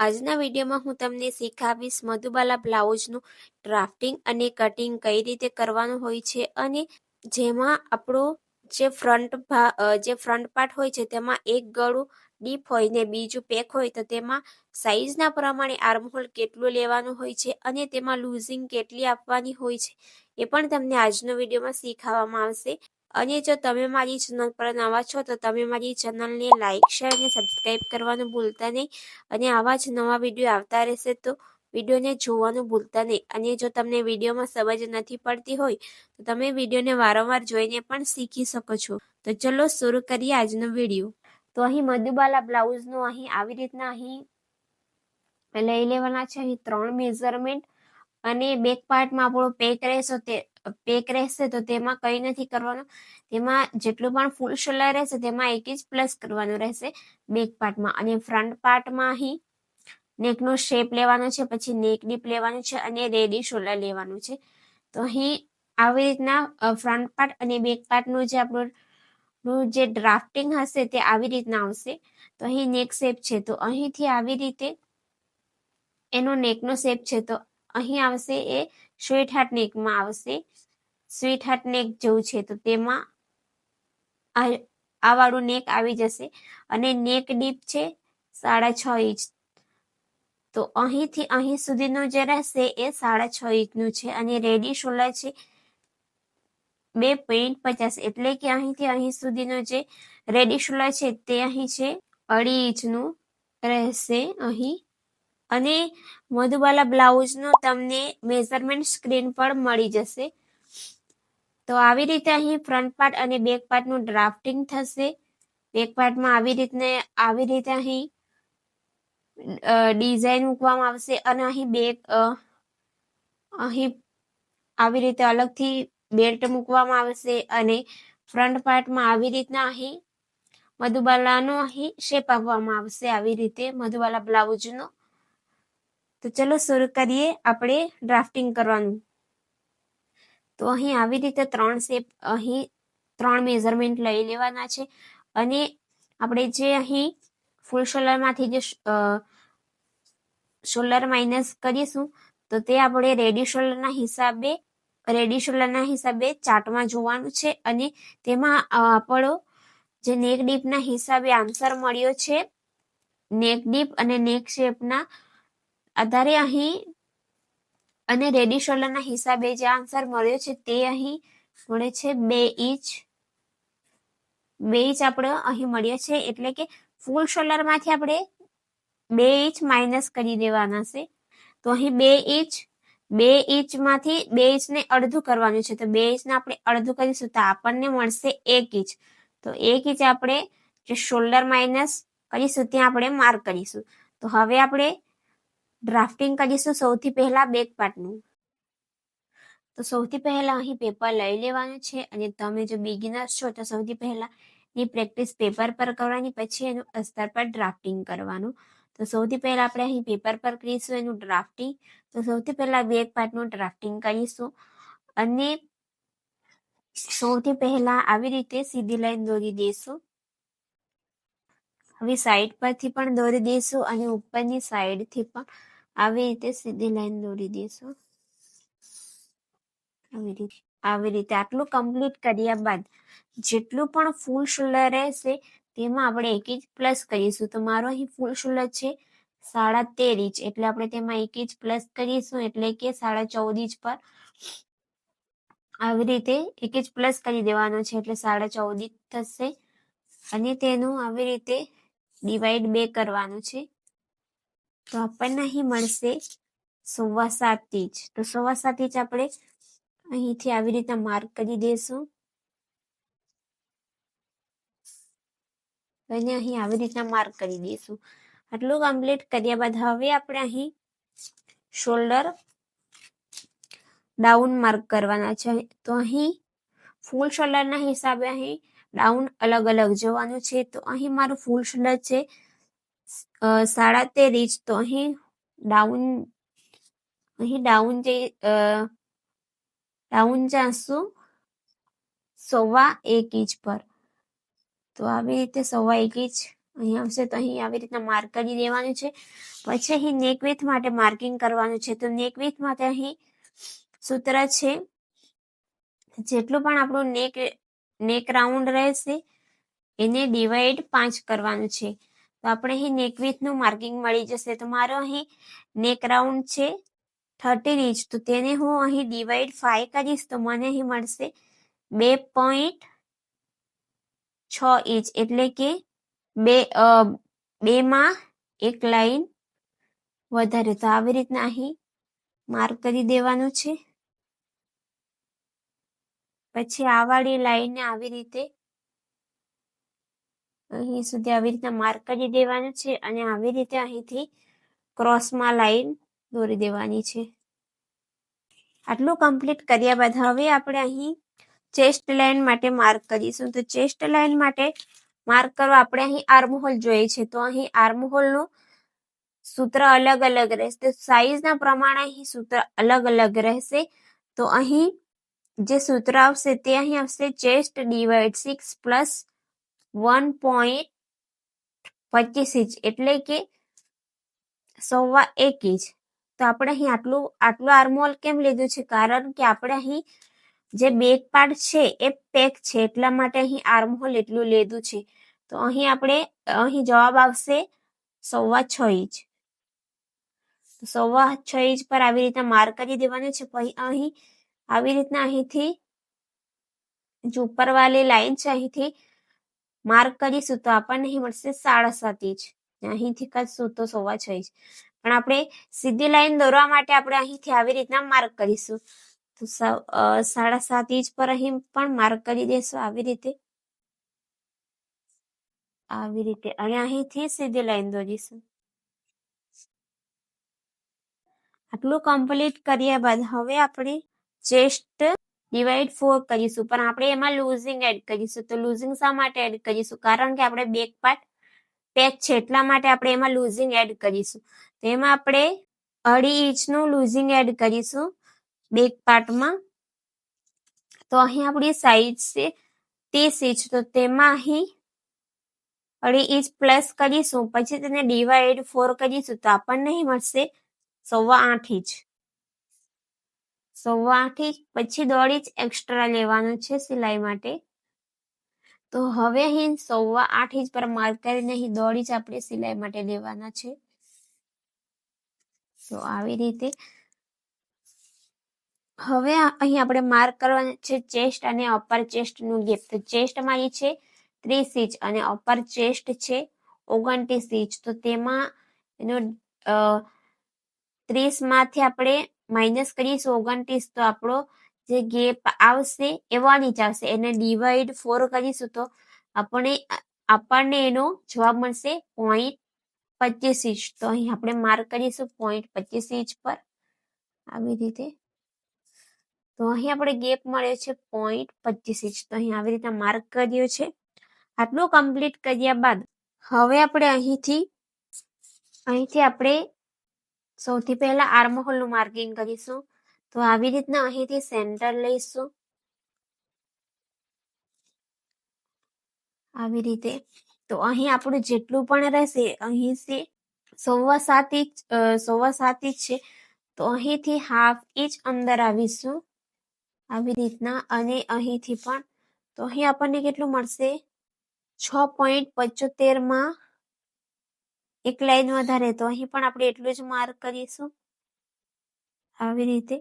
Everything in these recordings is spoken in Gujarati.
આજના વિડીયોમાં હું તમને શીખવીશ મધુબાલા બ્લાઉઝનું ડ્રાફ્ટિંગ અને કટિંગ કઈ રીતે કરવાનું હોય છે અને જેમાં આપણો જે ફ્રન્ટ પાર્ટ હોય છે તેમાં એક ગળું ડીપ હોય ને બીજું પેક હોય તો તેમાં સાઈઝના પ્રમાણે આર્મહોલ કેટલું લેવાનું હોય છે અને તેમાં લૂઝિંગ કેટલી આપવાની હોય છે એ પણ તમને આજનો વિડીયોમાં શીખવવામાં આવશે. અને જો તમે મારી ચેનલ પર નવા છો તો તમે મારી ચેનલને લાઇક શેર અને સબસ્ક્રાઇબ કરવાનું ભૂલતા નહીં અને આવા જ નવા વિડીયો આવતા રહેશે તો વિડીયોને જોવાનું ભૂલતા નહીં. અને જો તમને વિડીયોમાં સમજ નથી પડતી હોય તો તમે વિડીયોને વારંવાર જોઈને પણ શીખી શકો છો. તો ચલો શરૂ કરીએ આજનો વિડીયો. તો અહીં મધુબાલા બ્લાઉઝનું અહીં આવી રીતના અહીં લઈ લેવાના છે. અહીં 3 મેઝરમેન્ટ અને બેક પાર્ટમાં આપણો પેક રહેશે તો તેમાં કંઈ નથી કરવાનું. તેમાં જેટલું પણ ફૂલ શોલ્ડર રહેશે તેમાં 1 ઇંચ પ્લસ કરવાનું રહેશે બેક પાર્ટમાં. અને ફ્રન્ટ પાર્ટમાં અહીં નેકનો શેપ લેવાનો છે, પછી નેક ડીપ લેવાનું છે અને રેડી શોલ્ડર લેવાનું છે. તો અહીં આવી રીતના ફ્રન્ટ પાર્ટ અને બેક પાર્ટનું જે આપણું જે ડ્રાફ્ટિંગ હશે તે આવી રીતના આવશે. તો અહીં નેક શેપ છે તો અહીંથી આવી રીતે એનો નેકનો શેપ છે તો અહીં આવશે એ સ્વીટ હાર્ટ નેકમાં આવશે. સ્વીટ હાર્ટ નેક જેવું છે તો તેમાં આ વાળું નેક આવી જશે અને નેક ડીપ છે 6.5 ઇંચ. તો અહીંથી અહીં સુધીનું જે રહેશે એ 6.5 ઇંચનું છે અને રેડી શોલ્ડર છે 2.50 એટલે કે અહીંથી અહીં સુધીનું જે રેડી શોલ્ડર છે તે અહીં છે 2.5 ઇંચનું રહેશે અહીં. અને મધુબાલા બ્લાઉઝનું તમને મેઝરમેન્ટ સ્ક્રીન પર મળી જશે. તો આવી રીતે અહીં ફ્રન્ટ પાર્ટ અને બેક પાર્ટનું ડ્રાફ્ટિંગ થશે. બેક પાર્ટમાં આવી રીતે અહીં ડિઝાઇન મૂકવામાં આવશે અને અહીં અહીં આવી રીતે અલગથી બેલ્ટ મૂકવામાં આવશે અને ફ્રન્ટ પાર્ટમાં આવી રીતના અહીં મધુબાલાનો અહીં શેપ આપવામાં આવશે આવી રીતે મધુબાલા બ્લાઉઝનો. તો ચલો શરૂ કરીએ આપણે ડ્રાફ્ટિંગ કરવાનું. તો અહીં આવી રીતે 3 મેઝરમેન્ટ લઈ લેવાના છે અને આપણે જે અહીં ફૂલ શોલ્ડરમાંથી જે શોલ્ડર માઇનસ કરીશું તો તે આપણે રેડી શોલ્ડરના હિસાબે ચાર્ટમાં જોવાનું છે અને તેમાં આપણો જે નેક ડીપના હિસાબે આન્સર મળ્યો છે નેક ડીપ અને નેક શેપના આધારે અહીં અને રેડી શોલ્ડરના હિસાબે જે આન્સર મળ્યો છે તે અહીં મળે છે 2 ઇંચ આપણે અહીં મળ્યો છે. એટલે કે ફૂલ શોલ્ડરમાંથી આપણે 2 ઇંચ માઇનસ કરી દેવાના છે. તો અહીં 2 ઇંચમાંથી 2 ઇંચને અડધું કરવાનું છે. તો 2 ઇંચને આપણે અડધું કરીશું તો આપણને મળશે 1 ઇંચ. તો 1 ઇંચ આપણે જે શોલ્ડર માઇનસ કરીશું ત્યાં આપણે માર્ક કરીશું. તો હવે આપણે ડ્રાફ્ટિંગ કરીશું સૌથી પહેલા બેક પાર્ટનું. તો સૌથી પહેલા અહીં પેપર લઈ લેવાનું છે અને તમે જો બિગિનર્સ છો તો સૌથી પહેલા ની પ્રેક્ટિસ પેપર પર કરવાની, પછી એનું અસ્તર પર ડ્રાફ્ટિંગ કરવાનું. તો સૌથી પહેલા આપણે અહીં પેપર પર કરીશું એનું ડ્રાફ્ટિંગ. તો સૌથી પહેલા બેક પાર્ટનું ડ્રાફ્ટિંગ કરીશું અને સૌથી પહેલા આવી રીતે સીધી લાઈન દોરી દઈશું. હવે સાઈડ પરથી પણ દોરી દઈશું અને ઉપરની સાઈડથી પણ આવી રીતે સીધી લાઈન દોરી દઈશું. આવી રીતે આટલું કમ્પ્લીટ કર્યા બાદ જેટલું પણ ફૂલ શોલ્ડર રહેશે તેમાં આપણે 1 ઇંચ પ્લસ કરીશું. તો મારો અહીં ફૂલ શોલ્ડર છે 13.5 ઇંચ એટલે આપણે તેમાં 1 ઇંચ પ્લસ કરીશું એટલે કે 14.5 ઇંચ પર આવી રીતે 1 ઇંચ પ્લસ કરી દેવાનો છે એટલે 14.5 ઇંચ થશે અને તેનું આવી રીતે ડિવાઈડ 2 કરવાનું છે. તો આપણને અહીં મળશે 7.25 ઇંચ. તો 7.25 ઇંચ આપણે અહીંથી આવી રીતના માર્ક કરી દઈશું અને અહીં આવી રીતના માર્ક કરી દઈશું. આટલું કમ્પ્લીટ કર્યા બાદ હવે આપણે અહીં શોલ્ડર ડાઉન માર્ક કરવાના છે. તો અહીં ફૂલ શોલ્ડરના હિસાબે અહીં ડાઉન અલગ અલગ જોવાનું છે. તો અહીં મારું ફૂલ શોલ્ડર છે 13.5 ઇંચ. તો અહીં ડાઉન જાશું 1.25 ઇંચ પર. તો આવી રીતે 1.25 ઇંચ અહીં આવશે તો અહીં આવી રીતના માર્ક કરી દેવાનું છે. પછી અહીં નેક વિથ માટે માર્કિંગ કરવાનું છે. તો નેક વિથ માટે અહીં સૂત્ર છે, જેટલું પણ આપણું નેક રાઉન્ડ રહેશે એને ડિવાઈડ 5 કરવાનું છે. તો આપણે અહીં નેક વિથ નું માર્કિંગ મળી જશે. તો મારો અહીં નેક રાઉન્ડ છે 13 ઇંચ, તો તેને હું અહીં ડિવાઈડ 5 કરીશ તો મને અહીં મળશે 2.6 ઇંચ, એટલે કે બે માં એક લાઈન વધારે. તો આવી રીતના અહીં માર્ક કરી દેવાનું છે. પછી આ વાળી લાઈનને આવી રીતે અહીં સુધી આવી રીતના માર્ક કરી દેવાનું છે અને આવી રીતે અહીંથી ક્રોસમાં લાઈન દોરી દેવાની છે. આટલું કમ્પ્લીટ કર્યા બાદ હવે આપણે અહીં ચેસ્ટ લાઈન માટે માર્ક કરીશું. તો ચેસ્ટ લાઈન માટે માર્ક કરવા આપણે અહીં આર્મહોલ જોઈએ છે. તો અહીં આર્મહોલનું સૂત્ર અલગ અલગ રહેશે. સાઈઝના પ્રમાણે અહીં સૂત્ર અલગ અલગ રહેશે. તો અહીં જે સૂત્ર આવશે તે અહીં આવશે ચેસ્ટ ડિવાઈડ 6 પ્લસ 1.25 ઇંચ, એટલે કે 1.25 ઇંચ. તો આપણે અહીં આટલું આર્મહોલ કેમ લીધું છે? કારણ કે આપણે અહીં જે બેક પાર્ટ છે એ પેક છે, એટલા માટે અહીં આર્મહોલ એટલું લીધું છે. તો અહીં જવાબ આવશે 6.25 ઇંચ. 6.25 ઇંચ પર આવી રીતના માર્ક કરી દેવાનું છે. પછી અહીં આવી રીતના અહીંથી જો ઉપરવાળી લાઈન છે અહીંથી માર્ક કરીશું તો આપણને અહીં મળશે 7.5 ઇંચ. અહીંથી કરશું તો 6.25 ઇંચ. પણ આપણે સીધી લાઈન દોરવા માટે આપણે અહીંથી આવી રીતના માર્ક કરીશું. તો 7.5 ઇંચ પર અહીં પણ માર્ક કરી દેશું આવી રીતે અને અહીંથી સીધી લાઈન દોરીશું. આટલું કમ્પ્લીટ કર્યા બાદ હવે આપણે ચેસ્ટ ડિવાઈડ 4 કરીશું, પણ આપણે એમાં લૂઝિંગ એડ કરીશું. તો લૂઝિંગ શા માટે એડ કરીશું? કારણ કે આપણે બેક પાર્ટ પેક છે એટલા માટે આપણે એમાં લૂઝિંગ એડ કરીશું. તો એમાં આપણે 2.5 ઇંચનું લૂઝિંગ એડ કરીશું બેક પાર્ટમાં. તો અહીં આપણી સાઈઝ છે 30 ઇંચ, તો તેમાં અહીં 2.5 ઇંચ પ્લસ કરીશું. પછી તેને ડિવાઈડ 4 કરીશું તો આપણને અહીં મળશે 8.25 ઇંચ. 8.25 ઇંચ પછી 1.5 ઇંચ એક્સ્ટ્રા લેવાનું છે સિલાઈ માટે. તો હવે અહીં 8.25 ઇંચ પર માર્ક કરીને અહીં 1.5 ઇંચ આપણે સિલાઈ માટે લેવાના છે. તો આવી રીતે હવે અહીં આપણે માર્ક કરવાના છે ચેસ્ટ અને અપર ચેસ્ટ નું ગેપ. તો ચેસ્ટ મારી છે 30 ઇંચ અને અપર ચેસ્ટ છે 29 ઇંચ. તો તેમાં એનો 30 માંથી આપણે માઇનસ કરીશું 29, તો આપણો જે ગેપ આવશે એ 1 ઇંચ આવશે. એને ડિવાઈડ 4 કરીશું તો આપણને એનો જવાબ મળશે 0.25 ઇંચ. તો અહીં આપણે માર્ક કરીશું 0.25 ઇંચ પર આવી રીતે. તો અહીં આપણે ગેપ મળ્યો છે 0.25 ઇંચ. તો અહીં આવી રીતે માર્ક કર્યો છે. આટલું કમ્પ્લીટ કર્યા બાદ હવે આપણે અહીંથી આપણે સૌથી પહેલા આર્મહોલ નું માર્કિંગ કરીશું. તો આવી રીતના અહીંથી સેન્ટર લઈશું આવી રીતે. તો અહીં આપણું જેટલું પણ રહેશે અહીંથી 7.25 ઇંચ 7.25 ઇંચ છે. તો અહીંથી 1/2 ઇંચ અંદર આવીશું આવી રીતના, અને અહીંથી પણ. તો અહીં આપણને કેટલું મળશે 6.75 માં એક લાઈન વધારે. તો અહીં પણ આપણે એટલું જ માર્ક કરીશું આવી રીતે.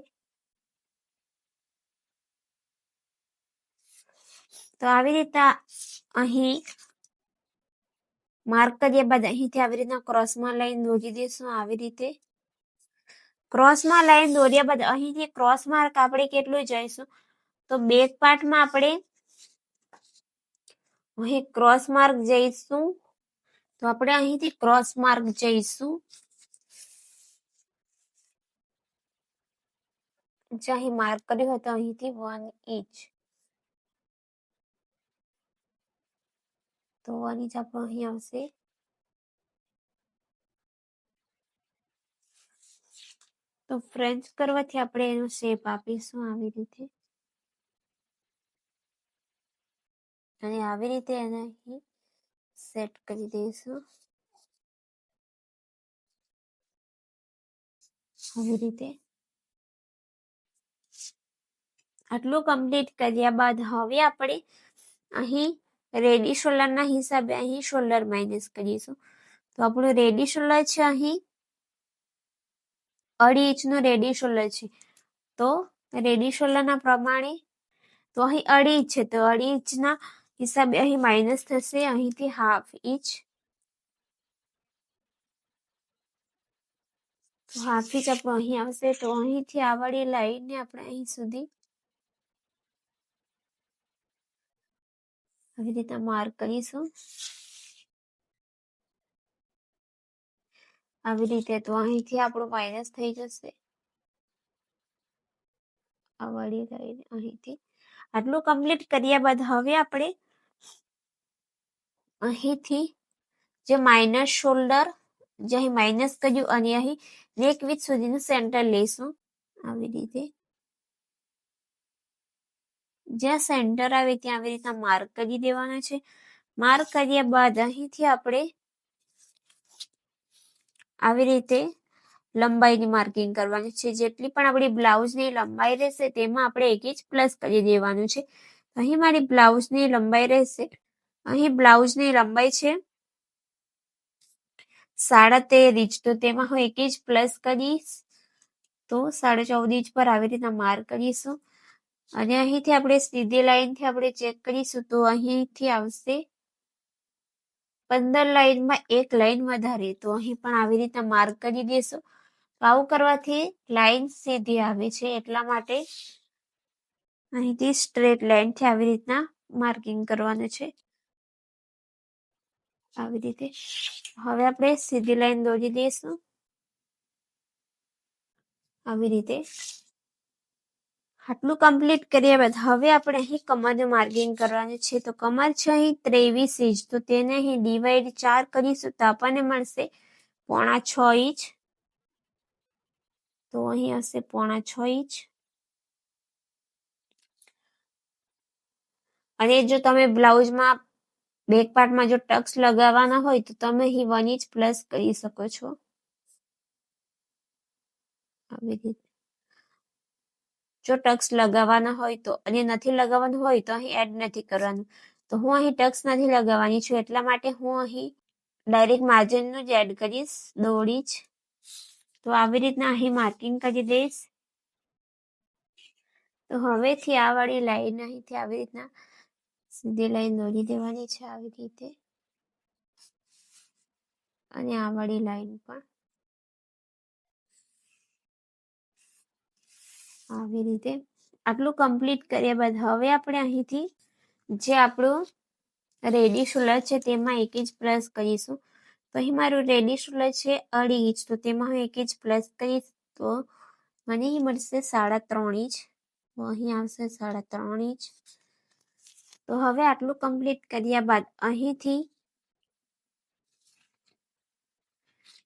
તો આવી રીતના અહીં માર્ક કર્યા બાદ અહીંથી આવી રીતના ક્રોસમાં લાઈન દોરી દઈશું આવી રીતે. ક્રોસમાં લાઈન દોર્યા બાદ અહીંથી ક્રોસ માર્ક આપણે કેટલું જઈશું? તો બેક પાર્ટમાં આપણે અહીં ક્રોસ માર્ક જઈશું. તો આપણે અહીંથી ક્રોસ માર્ક જઈશું જે અહીં માર્ક કર્યું હતું અહીંથી 1 ઇંચ. તો 1 ઇંચ આપણો અહીં આવશે. તો ફ્રેન્ચ કરવાથી આપણે એનો શેપ આપીશું આવી રીતે, અને આવી રીતે એને અહીં સેટ કરી દઈશું આવી રીતે. આટલું કમ્પ્લીટ કર્યા બાદ હવે આપણે અહીં રેડી શોલ્ડરના હિસાબે અહીં શોલ્ડર માઇનસ કરીશું. તો આપણું રેડી શોલ્ડર છે અહીં 2.5 ઇંચનું રેડી શોલ્ડર છે. તો રેડી શોલ્ડરના પ્રમાણે તો અહીં 2.5 ઇંચ છે, તો 2.5 ઇંચના હિસાબે અહીં માઇનસ થશે અહીંથી 1/2 ઇંચ. તો 1/2 ઇંચ આપણું અહીં આવશે. તો અહીંથી આ વાળી લાઈનને આપણે અહીં સુધી આવી રીતે માર્ક કરીશું આવી રીતે. તો અહીંથી આપણું માઇનસ થઈ જશે આ વાળી લાઈન અહીંથી. આટલું કમ્પ્લીટ કર્યા બાદ હવે આપણે અહીંથી જે માઇનસ શોલ્ડર જે અહીં માઇનસ કર્યું અને અહીં નેક વિડ્થ સુધીનું સેન્ટર લઈશું આવી રીતે. જ્યાં સેન્ટર આવે ત્યાં આવી રીતના માર્ક કરી દેવાના છે. માર્ક કર્યા બાદ અહીંથી આપણે આવી રીતે લંબાઈની માર્કિંગ કરવાની છે. જેટલી પણ આપણી બ્લાઉઝની લંબાઈ રહેશે તેમાં આપણે 1 ઇંચ પ્લસ કરી દેવાનું છે. અહીં મારી બ્લાઉઝની લંબાઈ રહેશે, અહીં બ્લાઉઝની લંબાઈ છે 13.5 ઇંચ. તો તેમાં હું 1 ઇંચ પ્લસ કરીશ તો 14.5 ઇંચ પર આવી રીતના માર્ક કરીશું. અને અહીંથી આપણે સીધી લાઈનથી આપણે ચેક કરીશું તો અહીંથી આવશે 15 લાઈનમાં 1 લાઈન વધારે. તો અહીં પણ આવી રીતના માર્ક કરી દેશું. આવું કરવાથી લાઈન સીધી આવે છે, એટલા માટે અહીંથી સ્ટ્રેટ લાઈનથી આવી રીતના માર્કિંગ કરવાનું છે આવી રીતે. હવે આપણે સીધી લાઈન દોરી દઈશું આવી રીતે. આટલું કમ્પ્લીટ કર્યા બાદ હવે આપણે અહીં કમરનું માર્કિંગ કરવાનું છે. તો કમર છે અહીં 23 ઇંચ. તો તેને અહીં ડિવાઈડ 4 કરીશું તો આપણને મળશે 5.5 ઇંચ. તો અહીં હશે 5.5 ઇંચ. અને જો તમે બ્લાઉઝમાં બેક પાર્ટમાં જો ટક્સ લગાવવાના હોય તો તમે અહીં 1 ઇંચ પ્લસ કરી શકો છો આવી રીતે. જો ટક્સ લગાવવાના હોય તો, અને નથી લગાવવાનું હોય તો અહીં એડ નથી કરવાનું. તો હું અહીં ટક્સ નથી લગાવવાની છું, એટલા માટે હું અહીં ડાયરેક્ટ માર્જિનનું જ એડ કરીશ 1.5 ઇંચ. તો આવી રીતના અહીં માર્કિંગ કરી દઈશ. તો હવેથી આ વાળી લાઈન અહીંથી આવી રીતના સીધી લાઈન દોરી દેવાની છે આવી રીતે. અને આ વાળી લાઈન પણ આવી રીતે. આટલું કમ્પ્લીટ કર્યા બાદ હવે આપણે અહીંથી જે આપણું રેડી શોલ્ડર છે તેમાં 1 ઇંચ પ્લસ કરીશું. તો અહીં મારું રેડી શોલ્ડર છે 2.5 ઇંચ. તો તેમાં હું 1 ઇંચ પ્લસ કરીશ તો મને અહીં મળશે 3.5 ઇંચ. તો અહીં આવશે 3.5 ઇંચ. તો હવે આટલું કમ્પ્લીટ કર્યા બાદ અહીંથી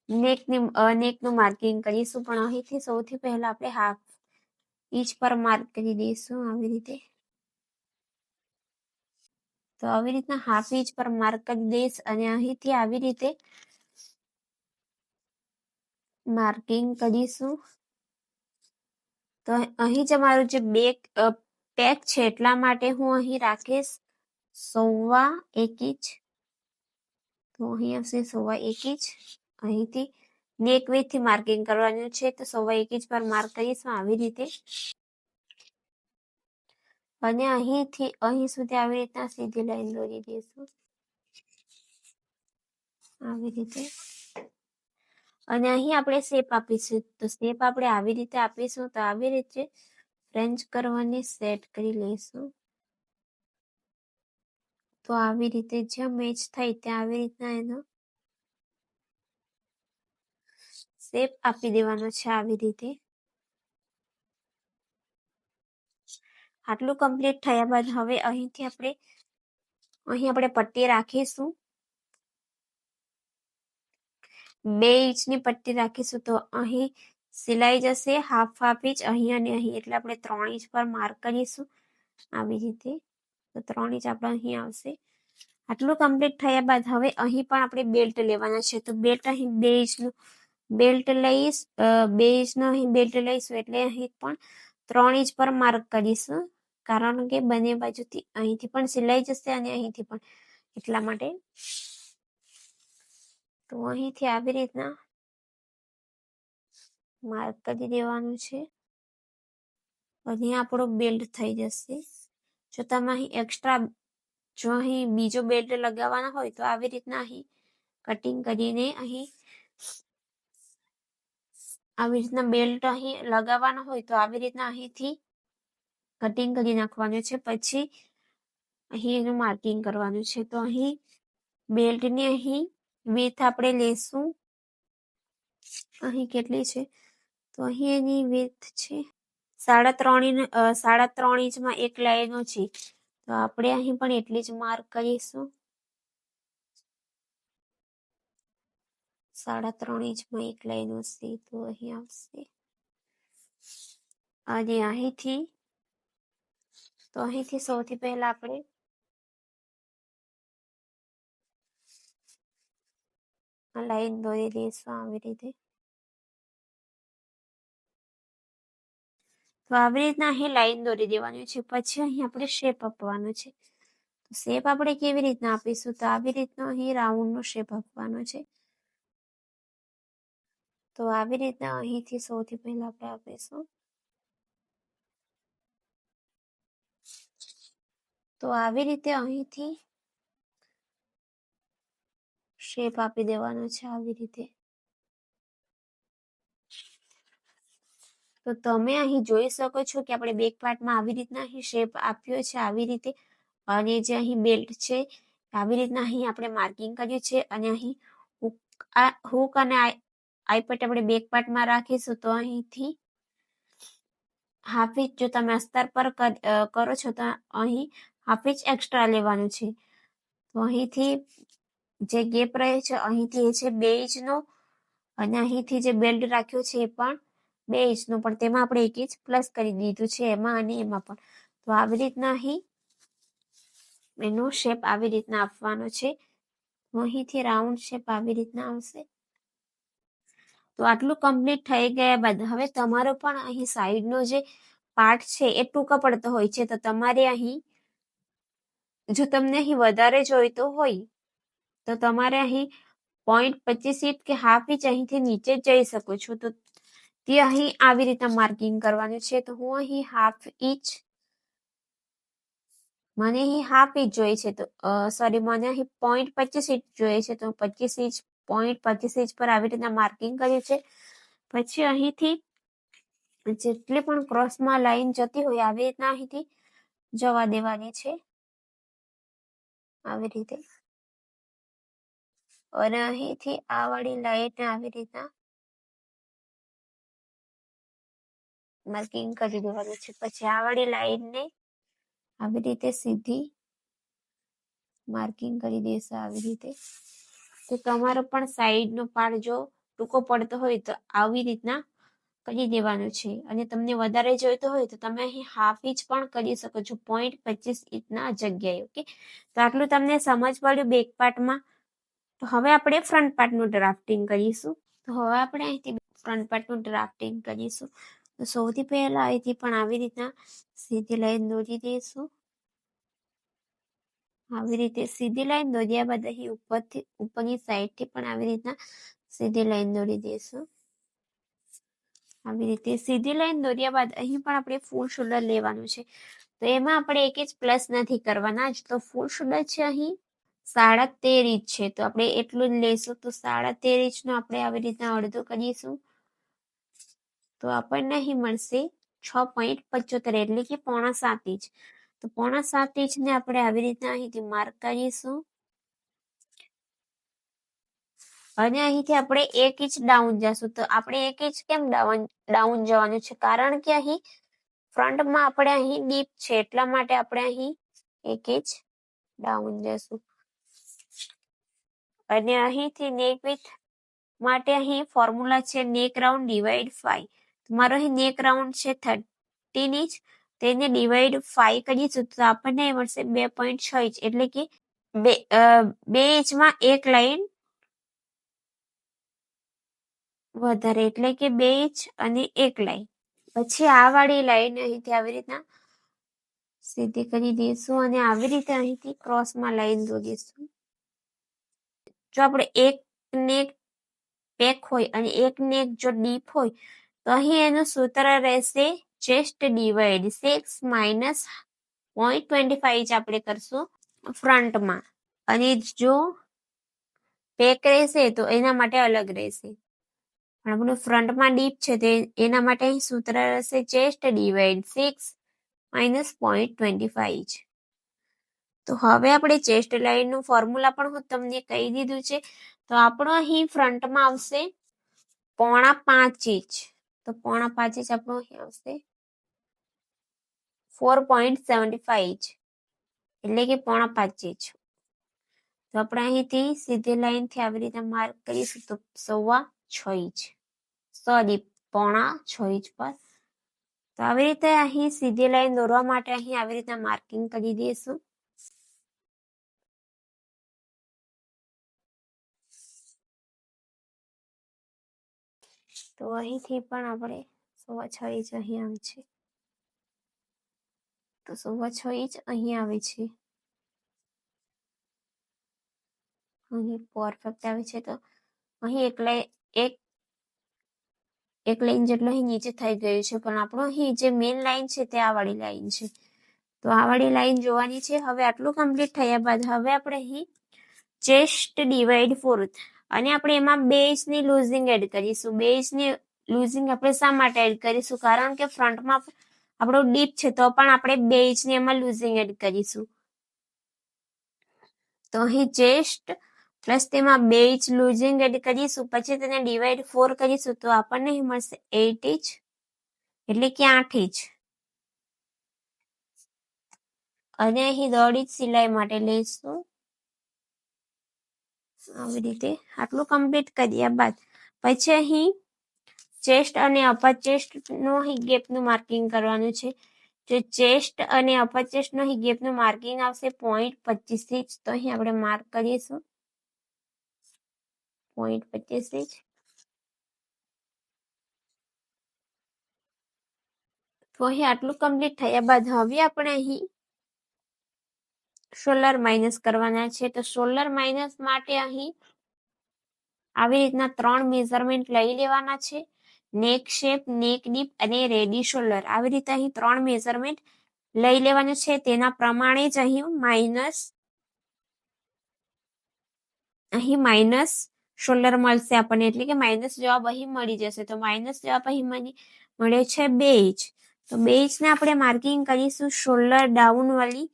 નેકનું માર્કિંગ કરીશું, પણ અહીંથી સૌથી પહેલા આપણે 1/2 ઇંચ પર માર્ક કરી દઈશું આવી રીતે. તો આવી રીતના 1/2 ઇંચ પર માર્ક કરી દઈશ અને અહીંથી આવી રીતે માર્કિંગ કરીશું. તો અહીં જ મારું જે બેક પેક છે એટલા માટે હું અહીં રાખીશ 1.25 ઇંચ. તો અહીં આવશે 1.25 ઇંચ. અહીંથી નેક વિડ્થથી માર્કિંગ કરવાનું છે તો 1.25 ઇંચ પર માર્ક કરીશું આવી રીતે. અને અહીંથી અહીં સુધી આવી રીતના સીધી લાઈન દોરી દઈશું આવી રીતે. અને અહીં આપણે શેપ આપીશું. તો શેપ આપણે આવી રીતે આપીશું. તો આવી રીતે ફ્રેન્ચ કરવાની સેટ કરી લઈશું. તો આવી રીતે જ્યાં મેચ થાય ત્યાં આવી રીતના એનો શેપ આપી દેવાનો છે આવી રીતે. આટલું કમ્પ્લીટ થયા બાદ હવે અહીંથી આપણે પટ્ટી રાખીશું 2 ઇંચની પટ્ટી રાખીશું. તો અહીં સિલાઈ જશે 1/2 ઇંચ અહીં અને અહીં, એટલે આપણે 3 ઇંચ પર માર્ક કરીશું આવી રીતે. તો 3 ઇંચ આપણે અહીં આવશે. આટલું કમ્પ્લીટ થયા બાદ હવે અહીં પણ આપણે બેલ્ટ લેવાના છે. તો બેલ્ટ અહીં 2 ઇંચનું બેલ્ટ લઈશ, 2 ઇંચનો અહીં બેલ્ટ લઈશું એટલે અહીં પણ 3 ઇંચ પર માર્ક કરીશું, કારણ કે બંને બાજુથી અહીંથી પણ સિલાઈ જશે અને અહીંથી પણ, એટલા માટે. તો અહીંથી આવી રીતના માર્ક કરી દેવાનું છે અને આપણો બેલ્ટ થઈ જશે. જો તમે અહીં એક્સ્ટ્રા જો અહીં બીજો બેલ્ટ લગાવવાના હોય તો આવી રીતના અહીં કટિંગ કરીને અહીં આવી રીતના બેલ્ટ અહીં લગાવવાનો હોય તો આવી રીતના અહીંથી કટિંગ કરી નાખવાનું છે. પછી અહીં એનું માર્કિંગ કરવાનું છે. તો અહીં બેલ્ટની અહીં વિડ્થ આપણે લેશું, અહીં કેટલી છે તો અહીં એની વિડ્થ છે 3.5 ઇંચમાં એક લાઈનો છે. તો આપણે અહીં પણ એટલી જ માર્ક કરીશું, 3.5 ઇંચમાં એક લાઈનો છે. તો અહીં આવશે અને અહીંથી સૌથી પહેલા આપણે આ લાઈન દોરી દઈશું આવી રીતે. તો આવી રીતના અહીં લાઈન દોરી દેવાની છે. પછી અહીં આપણે શેપ આપવાનો છે. તો શેપ આપણે કેવી રીતના આપીશું, તો આવી રીતનો અહીં રાઉન્ડનો શેપ આપવાનો છે. તો આવી રીતના અહીંથી સૌથી પહેલા આપણે આપીશું. તો આવી રીતે અહીંથી શેપ આપી દેવાનો છે આવી રીતે. તો તમે અહીં જોઈ શકો છો કે આપણે બેક પાર્ટમાં આવી રીતના અહીં શેપ આપ્યો છે આવી રીતે, અને જે અહીં બેલ્ટ છે આવી રીતના અહીં આપણે માર્કિંગ કર્યું છે. અને અહીં હુક અને આઈ પટ્ટી આપણે બેક પાર્ટમાં રાખીશું. તો અહીંથી હાફ ઇંચ જો તમે અસ્તર પર કરો છો તો અહીં હાફ ઇંચ એક્સ્ટ્રા લેવાનું છે. તો અહીંથી જે ગેપ રહે છે અહીંથી એ છે 2 ઇંચનો, અને અહીંથી જે બેલ્ટ રાખ્યો છે એ પણ 2 ઇંચનું, પણ તેમાં આપણે 1 ઇંચ પ્લસ કરી દીધું છે એમાં અને એમાં પણ. તો આવી રીતના અહીં એનો શેપ આવી રીતના આપવાનો છે. અહીંથી રાઉન્ડ શેપ આવી રીતના આવશે. તો આટલું કમ્પ્લીટ થઈ ગયા બાદ હવે તમારો પણ અહીં સાઈડનો જે પાર્ટ છે એ ટૂંકો પડતો હોય છે. તો તમારે અહીં જો તમને અહીં વધારે જોઈતો હોય તો તમારે અહીં 0.25 ઇંચ કે હાફ ઇંચ અહીંથી નીચે જઈ શકો છો. તો તે અહીં આવી રીતના માર્કિંગ કરવાનું છે. તો હું અહીં હાફ ઇંચ, મને અહીં હાફ ઇંચ જોઈએ છે, તો સોરી મને અહીં 0.25 ઇંચ જોઈએ છે. તો 25 ઇંચ 0.25 ઇંચ પર આવી રીતના માર્કિંગ કર્યું છે. પછી અહીંથી જેટલી પણ ક્રોસમાં લાઈન જતી હોય આવી રીતના અહીંથી જવા દેવાની છે આવી રીતે. અને અહીંથી આ વાળી લાઈનને આવી રીતના માર્કિંગ કરી દેવાનું છે. પછી આ વાળી લાઈનને આવી રીતે સીધી માર્કિંગ કરી દેશો આવી રીતે. તો તમારો પણ સાઈડનો પાર્ટ જો ટૂંકો પડતો હોય તો આવી રીતના કરી દેવાનું છે. અને તમને વધારે જોઈતો હોય તો તમે અહીં હાફ ઇંચ પણ કરી શકો છો 0.25 ઇંચના જગ્યાએ. ઓકે, તો આટલું તમને સમજ પડ્યું બેક પાર્ટમાં. તો હવે આપણે ફ્રન્ટ પાર્ટનું ડ્રાફ્ટિંગ કરીશું. તો હવે આપણે અહીંથી ફ્રન્ટ પાર્ટનું ડ્રાફ્ટિંગ કરીશું. તો સૌથી પહેલા અહીંથી પણ આવી રીતના સીધી લાઈન દોરી દઈશું. આવી રીતે સીધી લાઈન દોર્યા બાદ અહીં ઉપરની સાઈડથી પણ આવી રીતના સીધી લાઈન દોરી દઈશું. આવી રીતે સીધી લાઈન દોર્યા બાદ અહીં પણ આપણે ફૂલ શોલ્ડર લેવાનું છે. તો એમાં આપણે 1 ઇંચ પ્લસ નથી કરવાના જ. તો ફૂલ શોલ્ડર છે અહીં 13.5 ઇંચ છે. તો આપણે એટલું જ લઈશું. તો 13.5 ઇંચનું આપણે આવી રીતના અડધું કરીશું. તો આપણને અહીં મળશે 6.75 એટલે કે 6.25 ઇંચ. તો 6.25 ઇંચને આપણે આવી રીતના અહીંથી માર્ક કરીશું. અને અહીંથી આપણે 1 ઇંચ ડાઉન જશું. તો આપણે 1 ઇંચ કેમ ડાઉન જવાનું છે, કારણ કે અહીં ફ્રન્ટમાં આપણે અહીં ડીપ છે એટલા માટે આપણે અહીં 1 ઇંચ ડાઉન જશું. અને અહીંથી નેક વિડ્થ માટે અહીં ફોર્મ્યુલા છે નેક રાઉન્ડ ડિવાઈડ 5. તમારો અહીં નેક રાઉન્ડ છે 13 ઇંચ, તેને ડિવાઈડ 5 કરીશું તો આપણને મળશે 2.6 ઇંચ એટલે કે બે ઇંચમાં એક લાઈન વધારે એટલે કે 2 ઇંચ અને એક લાઈન. પછી આ વાળી લાઈન અહીંથી આવી રીતના સીધી કરી દઈશું અને આવી રીતે અહીંથી ક્રોસમાં લાઈન દોરીશું. જો આપણે એક નેક પેક હોય અને એક નેક જો ડીપ હોય તો અહીં એનું સૂત્ર રહેશે ચેસ્ટ ડિવાઈડ 6 માઇનસ 0.25 આપણે કરશું ફ્રન્ટમાં, અને જો પેક રહેશે તો એના માટે અલગ રહેશે. પણ આપણું ફ્રન્ટમાં ડીપ છે તો એના માટે અહીં સૂત્ર રહેશે ચેસ્ટ ડિવાઈડ 6 માઇનસ 0.25. તો હવે આપણે ચેસ્ટ લાઈનનું ફોર્મ્યુલા પણ હું તમને કહી દીધું છે. તો આપણો અહીં ફ્રન્ટમાં આવશે 4.5 ઇંચ. તો 4.5 ઇંચ આપણો અહીં આવશે 4.75 એટલે કે 4.5 ઇંચ. તો આપણે અહીંથી સીધી લાઈનથી આવી રીતે માર્ક કરીશું તો 6.25 ઇંચ, સોરી 4.5 ઇંચ પર. તો આવી રીતે અહીં સીધી લાઈન દોરવા માટે અહીં આવી રીતે માર્કિંગ કરી દઈશું. તો અહીંથી પણ આપણે 6.25 ઇંચ અહીં આવે છે, તો 6.25 ઇંચ અહીં આવે છે, અહીં પરફેક્ટ આવે છે. તો અહીં એક લાઈન જેટલો અહીં નીચે થઈ ગયું છે, પણ આપણો અહીં જે મેઇન લાઈન છે તે આ વાળી લાઈન છે. તો આ વાળી લાઈન જોવાની છે. હવે આટલું કમ્પ્લીટ થયા બાદ હવે આપણે અહીં ચેસ્ટ ડિવાઈડ 4 અને આપણે એમાં 2 ઇંચની લૂઝિંગ એડ કરીશું. 2 ઇંચની લૂઝિંગ આપણે શા માટે એડ કરીશું? કારણ કે ફ્રન્ટમાં આપણો ડીપ છે તો પણ આપણે 2 ઇંચની એમાં લૂઝિંગ એડ કરીશું. તો અહીં ચેસ્ટ પ્લસ તેમાં 2 ઇંચ લૂઝિંગ એડ કરીશું, પછી તેને ડિવાઈડ 4 કરીશું તો આપણને મળશે 8 ઇંચ એટલે કે 8 ઇંચ. અને અહીં 1.5 ઇંચ સિલાઈ માટે લઈશું. આવી રીતે આટલું કમ્પ્લીટ કર્યા બાદ પછી અહીં ચેસ્ટ અને અપર ચેસ્ટ નો અહીં ગેપનું માર્કિંગ કરવાનું છે. જો ચેસ્ટ અને અપર ચેસ્ટ નો અહીં ગેપનું માર્કિંગ આવશે 0.25 ઇંચ. તો અહીં આપણે માર્ક કરીશું 0.25 ઇંચ. તો અહીં આટલું કમ્પ્લીટ થયા બાદ હવે આપણે અહીં શોલ્ડર માઇનસ કરવાના છે. તો શોલ્ડર માઇનસ માટે અહીં આવી રીતના 3 મેઝરમેન્ટ લઈ લેવાના છે. નેક શેપ, નેક ડીપ અને રેડી શોલ્ડર. આવી રીતે અહીં 3 મેઝરમેન્ટ લઈ લેવાનું છે. તેના પ્રમાણે જ અહીં માઇનસ શોલ્ડર મળશે આપણને, એટલે કે માઇનસ જવાબ અહીં મળી જશે. તો માઇનસ જવાબ અહીં મળ્યો છે 2 ઇંચ. તો 2 ઇંચને આપણે માર્કિંગ કરીશું શોલ્ડર ડાઉન વાળી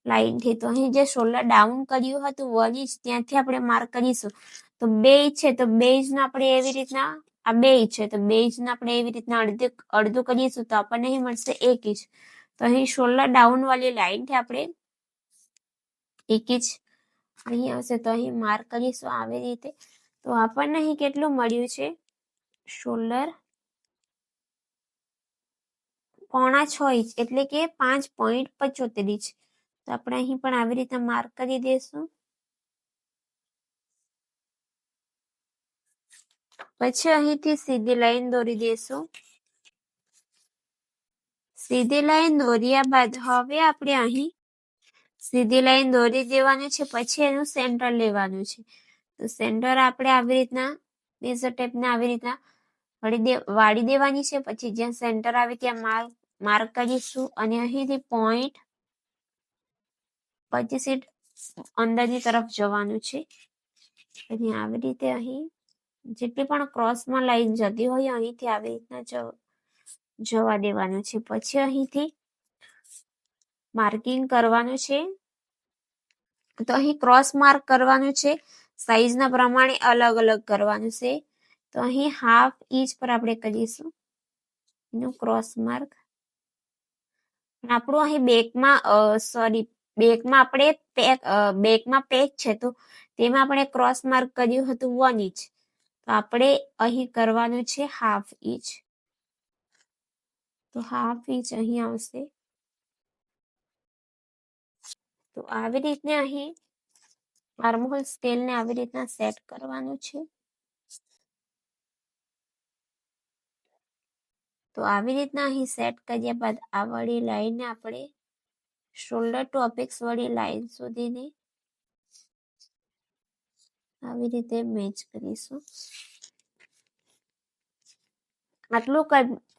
લાઈનથી. તો અહીં જે શોલ્ડર ડાઉન કર્યું હતું 1 ઇંચ ત્યાંથી આપણે માર્ક કરીશું. તો 2 ઇંચ છે તો 2 ઇંચના આપણે એવી રીતના આ 2 ઇંચ છે તો 2 ઇંચના આપણે એવી રીતના અડધું કરીશું તો આપણને અહીં મળશે 1 ઇંચ. તો અહીં શોલ્ડર ડાઉન વાળી લાઈનથી આપણે 1 ઇંચ અહીં આવશે તો અહીં માર્ક કરીશું આવી રીતે. તો આપણને અહીં કેટલું મળ્યું છે? શોલ્ડર 5.5 ઇંચ એટલે કે 5.75 ઇંચ. તો આપણે અહીં પણ આવી રીતે માર્ક કરી દઈશું. પછી અહીંથી સીધી લાઈન દોરી દઈશું. સીધી લાઈન દોર્યા બાદ હવે આપણે અહીં સીધી લાઈન દોરી દેવાનું છે. પછી એનું સેન્ટર લેવાનું છે. તો સેન્ટર આપણે આવી રીતના મેઝર ટેપને આવી રીતના વાળી દેવાની છે. પછી જ્યાં સેન્ટર આવે ત્યાં માર્ક કરીશું અને અહીંથી 0.25 અંદરની તરફ જવાનું છે. અને આવી રીતે અહીં જેટલી પણ ક્રોસમાં લાઈન જતી હોય અહીંથી આવી રીતના જવા દેવાનું છે. પછી અહીંથી માર્કિંગ કરવાનું છે. તો અહીં ક્રોસ માર્ક કરવાનું છે. સાઈઝના પ્રમાણે અલગ અલગ કરવાનું છે. તો અહીં 1/2 ઇંચ પર આપણે કરીશું એનું ક્રોસ માર્ક. આપણું અહીં બેકમાં પેક છે તો તેમાં આપણે ક્રોસ માર્ક કર્યું હતું 1 ઇંચ. તો આપણે અહીં કરવાનું છે 1/2 ઇંચ. તો 1/2 ઇંચ અહીં આવશે. તો આવી રીતે અહીં આર્મહોલ સ્કેલને આવી રીતના સેટ કરવાનું છે. તો આવી રીતના અહીં સેટ કર્યા બાદ આ વાળી લાઈનને આપણે શોલ્ડર ટુ અપેક્સ વાળી લાઈન સુધીને આવી રીતે મેચ કરીશું. આટલું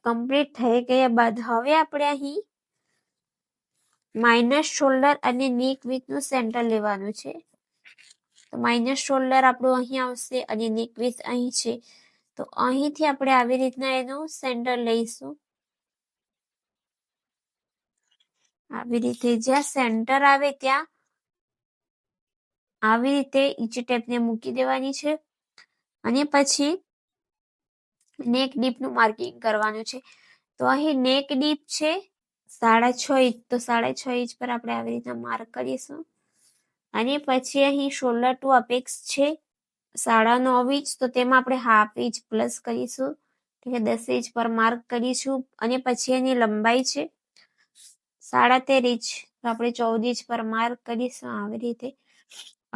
કમ્પ્લીટ થઈ ગયા બાદ હવે આપણે અહીં માઇનસ શોલ્ડર અને નેક વિથનું સેન્ટર લેવાનું છે. તો માઇનસ શોલ્ડર આપણું અહીં આવશે અને નેક વિથ અહીં છે. તો અહીંથી આપણે આવી રીતના એનું સેન્ટર લઈશું. આવી રીતે જ્યાં સેન્ટર આવે ત્યાં આવી રીતે ઈંચી ટેપને મૂકી દેવાની છે અને પછી નેક ડીપનું માર્કિંગ કરવાનું છે. તો અહીં નેક ડીપ છે 6.5 ઇંચ, તો 6.5 ઇંચ પર આપણે આવી રીતના માર્ક કરીશું. અને પછી અહીં શોલ્ડર ટુ અપેક્સ છે 9.5 ઇંચ, તો તેમાં આપણે હાફ ઇંચ પ્લસ કરીશું, એટલે 10 ઇંચ પર માર્ક કરીશું. અને પછી એની લંબાઈ છે 13.5 ઇંચ, તો આપણે 14 ઇંચ પર માર્ક કરીશું આવી રીતે.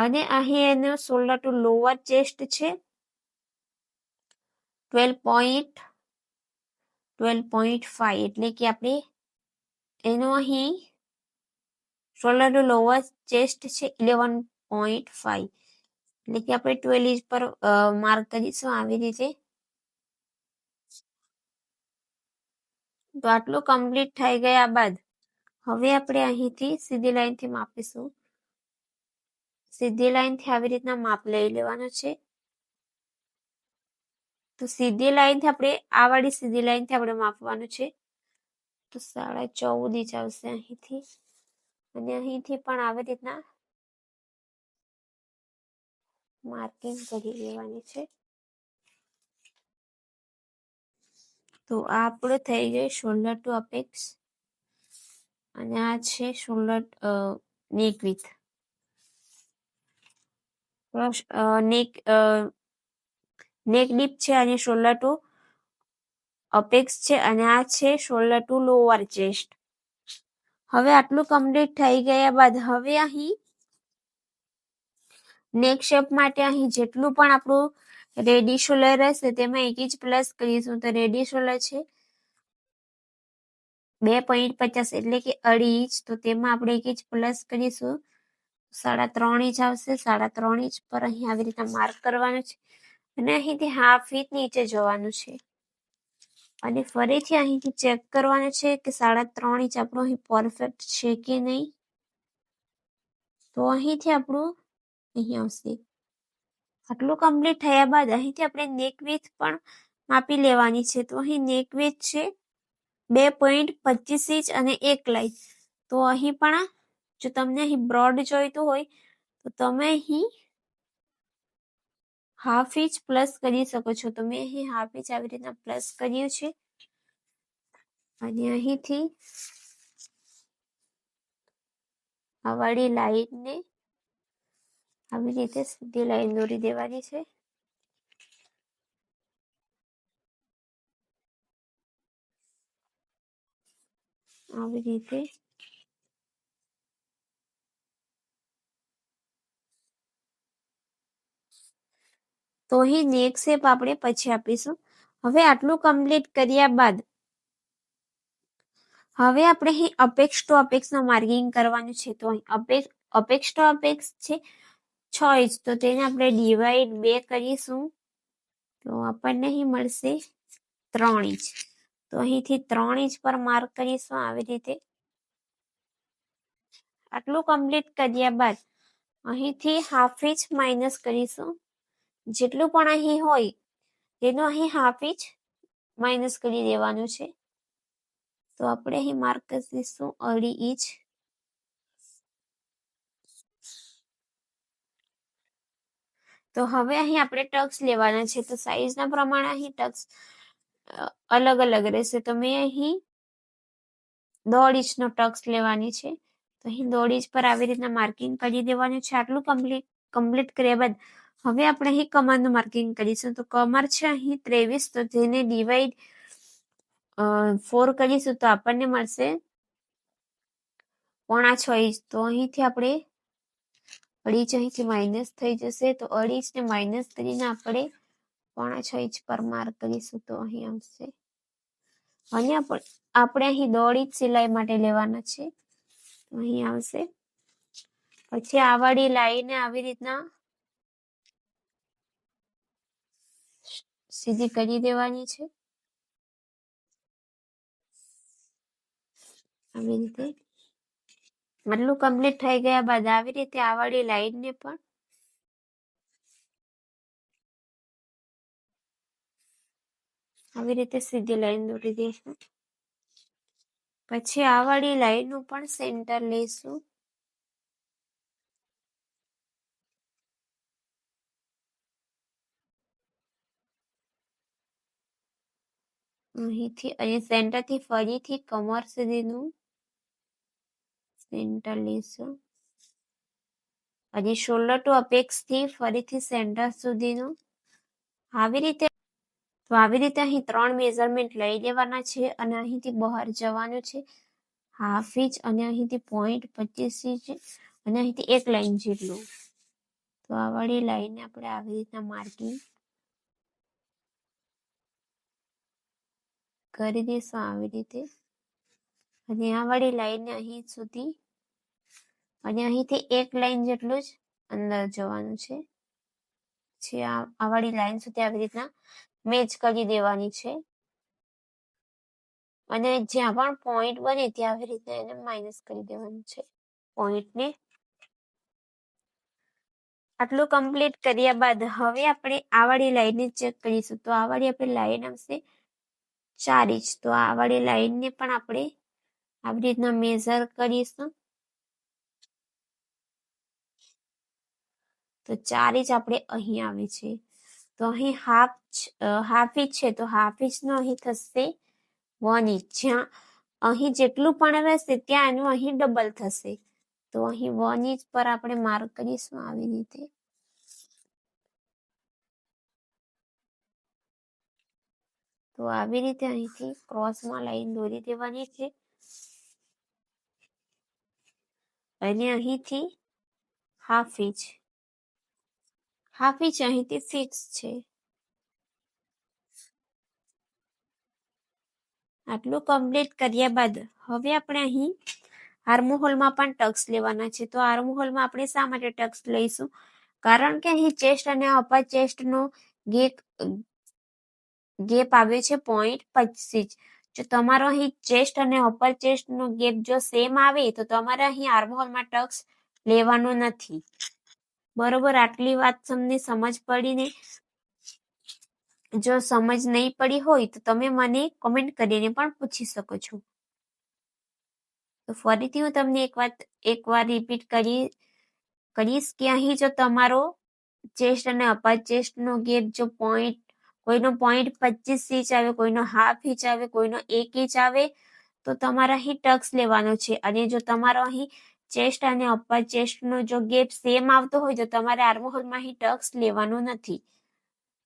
અને અહીં એનો શોલ્ડર ટુ લોઅર ચેસ્ટ છે 12.5, એટલે કે આપણે એનો અહીં શોલ્ડર ટુ લોઅર ચેસ્ટ છે 11.5, એટલે કે આપણે 12 ઇંચ પર માર્ક કરીશું આવી રીતે. તો આટલું કમ્પ્લીટ થઈ ગયા બાદ હવે આપણે અહીંથી સીધી લાઈનથી માપીશું. સીધી લાઈનથી આવી રીતના માપ લઈ લેવાનું છે. તો સીધી લાઈનથી આપણે આ વાળી સીધી લાઈનથી આપણે માપવાનું છે. તો 14.5 ઇંચ આવશે અહીંથી, અને અહીંથી પણ આવી રીતના માર્કિંગ કરી લેવાની છે. તો આ આપણું થઈ ગયું શોલ્ડર ટુ અપેક્સ, અને આ છે શોલ્ડર નેક વિથ. નેક ડીપ છે અને શોલ્ડર ટુ અપેક્સ છે, અને આ છે શોલ્ડર ટુ લોઅર ચેસ્ટ. હવે આટલું કમ્પ્લીટ થઈ ગયા બાદ હવે અહીં નેક શેપ માટે અહીં જેટલું પણ આપણું રેડી શોલ્ડર રહેશે તેમાં 1 ઇંચ પ્લસ કરીશું. તો રેડી શોલ્ડર છે 2.50, એટલે કે 2.5 ઇંચ, તો તેમાં આપણે 1 ઇંચ પ્લસ કરીશું 3.5 ઇંચ આવશે. 3.5 ઇંચ પર અહીં આવી રીતના માર્ક કરવાનું છે, અને અહીંથી હાફ ઇંચ નીચે જવાનું છે. અને ફરીથી અહીંથી ચેક કરવાનું છે કે 3.5 ઇંચ આપણું અહીં પરફેક્ટ છે કે નહીં. તો અહીંથી આપણું અહીં આવશે. આટલું કમ્પ્લીટ થયા બાદ અહીંથી આપણે નેક વિથ પણ માપી લેવાની છે. તો અહીં નેક વિથ છે 2.25 ઇંચ અને 1 લાઈન. તો અહીં પણ જો તમને અહીં બ્રોડ જોઈતું હોય તો તમે અહીં હાફ ઇંચ પ્લસ કરી શકો છો. તો મેં અહીં હાફ ઇંચ આવી રીતના પ્લસ કર્યું છે, અને અહીંથી આ વાળી લાઈનને આવી રીતે સીધી લાઈન દોરી દેવાની છે. આવી રીતે તો અહીં નેક શેપ આપણે પછી આપીશું. હવે આટલું કમ્પ્લીટ કર્યા બાદ હવે આપણે અહીં અપેક્સ ટુ અપેક્સનું માર્કિંગ કરવાનું છે. તો અહીં અપેક્સ ટુ અપેક્સ છે 6 ઇંચ, તો તેને આપણે ડિવાઈડ 2 કરીશું, તો આપણને અહીં મળશે 3 ઇંચ. તો અહીંથી 3 ઇંચ પર માર્ક કરીશું આવી રીતે. આટલું કમ્પ્લીટ કર્યા બાદ અહીંથી હાફ ઇંચ માઇનસ કરીશું. જેટલું પણ અહીં હોય તેનું અહીં હાફ ઇંચ માઇનસ કરી દેવાનું છે. તો આપણે અહીં માર્ક કરીશું 2.5 ઇંચ. તો હવે અહીં આપણે ટક્સ લેવાના છે. તો સાઈઝના પ્રમાણે અહીં ટક્સ અલગ અલગ રહેશે. તો મેં અહીં 1.5 ઇંચનો ટક્સ લેવાની છે. તો અહીં 1.5 ઇંચ પર આવી રીતના માર્કિંગ કરી દેવાનું છે. આટલું કમ્પ્લીટ કર્યા બાદ હવે આપણે અહીં કમરનું માર્કિંગ કરીશું. તો કમર છે અહીં 23, તો તેને ડિવાઈડ 4 કરીશું, તો આપણને મળશે 5.5 ઇંચ. તો અહીંથી આપણે અઢી જ અહીંથી માઇનસ થઈ જશે, તો અઢી જ ને માઇનસ કરીને આપણે 5.5 ઇંચ પર માર્ક કરીશું, તો અહીં આવશે. અને આપણે અહીં 1.5 ઇંચ સિલાઈ માટે લેવાના છે, તો અહીં આવશે. પછી આ વાળી લાઈને આવી રીતના સીધી કરી દેવાની છે, આવી રીતે. આટલું કમ્પ્લીટ થઈ ગયા બાદ આવી રીતે આ વાળી લાઈનને પણ આવી રીતે સીધી લાઈન દોરી દઈશું. પછી આ વાળી લાઈનનું પણ સેન્ટર લઈશું. અહીંથી અને સેન્ટરથી ફરીથી કમર સુધીનું સેન્ટર લઈશું. અને શોલ્ડર ટુ અપેક્સ થી ફરીથી સેન્ટર સુધીનું આવી રીતે. તો આવી રીતે અહીં 3 મેઝરમેન્ટ લઈ લેવાના છે અને અહીંથી બહાર જવાનું છે 1/2 ઇંચ અને અહીંથી 0.25 ઇંચ અને અહીંથી 1 લાઈન જેટલું. તો આ વાળી લાઈનને આપણે આવી રીતના માર્કિંગ કરી દઈશું આવી રીતે. અને આ વાળી લાઈનને અહીં સુધી અને અહીંથી 1 લાઈન જેટલું જ અંદર જવાનું છે. પછી આ વાળી લાઈન સુધી આવી રીતના મેચ કરી દેવાની છે. અને જ્યાં પણ પોઈન્ટ બને ત્યાં આવી રીતે એને માઇનસ કરી દેવાનું છે પોઈન્ટને. આટલું કમ્પ્લીટ કર્યા બાદ હવે આપણે આ વાળી લાઈનને ચેક કરીશું. તો આ વાળી આપણી લાઈન આવશે 4 ઇંચ. તો આ વાળી લાઈનને પણ આપણે આવી રીતના મેઝર કરીશું. તો 4 ઇંચ આપણે અહીં આવે છે. તો અહીં હાફ ઇંચ છે, તો હાફ ઇંચનો અહીં થશે 1 ઇંચ. જ્યાં અહીં જેટલું પણ રહેશે ત્યાં એનું અહીં ડબલ થશે. તો અહીં 1 ઇંચ પર આપણે માર્ક કરીશું આવી રીતે. તો આવી રીતે અહીંથી ક્રોસમાં લાઈન દોરી દેવાની છે અને અહીંથી હાફ ઇંચ અહીંથી ફિક્સ છે. આટલું કમ્પ્લીટ કર્યા બાદ હવે આપણે અહીં આર્મહોલમાં પણ ટક્સ લેવાના છે. તો આર્મહોલમાં આપણે શા માટે ટક્સ લઈશું? કારણ કે અહીં ચેસ્ટ અને અપર ચેસ્ટનો ગેપ આવે છે 0.25 ઇંચ. જો તમારો અહીં ચેસ્ટ અને અપર ચેસ્ટનો ગેપ જો સેમ આવે તો તમારે અહીં આર્મહોલમાં ટક્સ લેવાનું નથી. બરોબર, આટલી વાત તમને સમજ પડી ને? જો સમજ નહીં પડી હોય તો તમે મને કોમેન્ટ કરીને પણ પૂછી શકો છો. તો ફરીથી હું તમને એક વાર રિપીટ કરીશ કે અહીં જો તમારો ચેસ્ટ અને અપર ચેસ્ટનો ગેપ જો કોઈનો 0.25 ઇંચ આવે, કોઈનો હાફ ઇંચ આવે, કોઈનો 1 ઇંચ આવે તો તમારે અહીં ટક્સ લેવાનો છે. અને જો તમારો અહીં ચેસ્ટ અને અપર ચેસ્ટનો જો ગેપ સેમ આવતો હોય તો તમારે આર્મહોલમાં અહીં ટક્સ લેવાનું નથી.